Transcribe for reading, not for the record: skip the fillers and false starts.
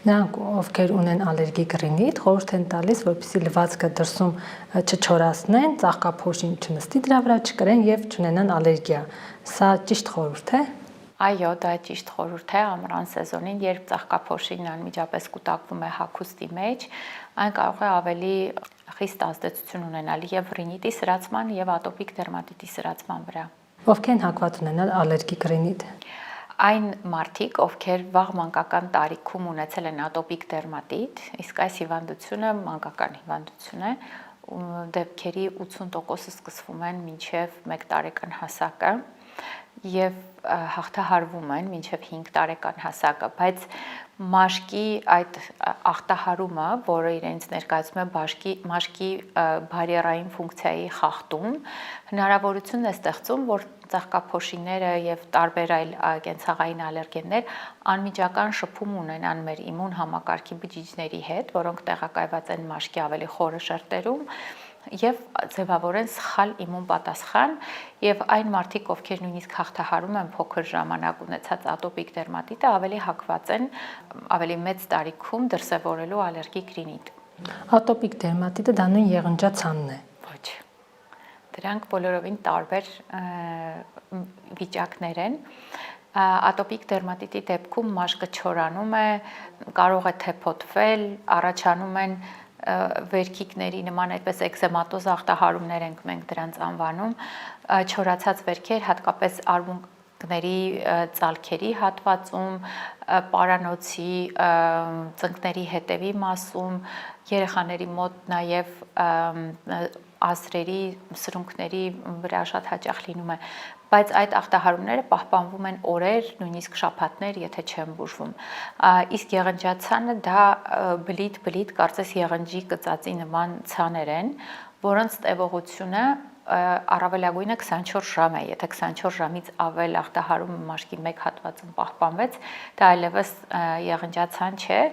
Նրանք, ովքեր ունեն ալերգիկ ռինիտ, խորհուրդ են տալիս, որպեսզի լվացքը դրսում չչորացնեն, ծաղկափոշին չնստի դրա վրա, չկրեն եւ չունենան ալերգիա։ Սա ճիշտ խորհուրդ է։ Այո, դա ճիշտ խորհուրդ է ամռան սեզոնին, երբ ծաղկափոշին անմիջապես կուտակվում է հագուստի մեջ, այն կարող է ավելի խիստ ազդեցություն ունենալ եւ ռինիտի սրացման եւ ատոպիկ դերմատիտի սրացման վրա։ Ովքեր են հակված ունենալ ալերգիկ ռինիտ։ Այն մարդիկ, ովքեր վաղ մանկական տարիքում ունեցել են ատոպիկ դերմատիտ, իսկ այս հիվանդությունը մանկական հիվանդություն է, դեպքերի 80%-ը սկսվում են մինչև 1 տարեկան հասակը եւ հաղթահարվում են մինչև 5 տարեկան հասակը, բայց մաշկի այդ ախտահարումը, որը իրենց ներկայացնում է մաշկի բարիերային ֆունկցիայի խախտում, հնարավորություն է ստեղծում, որ ծաղկափոշիները եւ տարբեր այլ կենցաղային ալերգեններ անմիջական շփում ունենան մեր իմուն համակարգի բջիջների հետ, որոնք տեղակայված են մաշկի ավելի խորը շերտերում եւ ձևավորեն սխալ իմուն պատասխան եւ այն մարդիկ, ովքեր նույնիսկ հաղթահարում են փոքր ժամանակ ունեցած ատոպիկ դերմատիտը, ավելի հակված են ավելի մեծ տարիքում դրսևորելու ալերգիկ ռինիտ։ Ատոպիկ դերմատիտը դա նույն եղնջացանն է։ Ոչ։ Դրանք բոլորովին տարբեր վիճակներ են։ Ատոպիկ դերմատիտի դեպքում մաշկը չորանում է, կարող է թեփոթվել, առաջանում են վերքիկների նման այդպես էկզեմատոզ ախտահարումներ ենք մենք դրանց անվանում, չորացած վերքեր, հատկապես արմունկների ծալքերի հատվածում, պարանոցի, ծնկների հետևի մասում, երեխաների մոտ նաև ազրերի, սրունքների վրա շատ հաճախ լինում է, բայց այդ ախտահարումները պահպանվում են օրեր, նույնիսկ շաբաթներ, եթե չեն բուժվում։ Իսկ եղնջացանը դա բլիթ, կարծես եղնջի կծածի նման ցաներ են, որոնց տևողությունը առավելագույնը 24 ժամ է, եթե 24 ժամից ավել ախտահարումը մաշկի մեկ հատվածում պահպանվեց, դա այլևս եղնջացան չէ,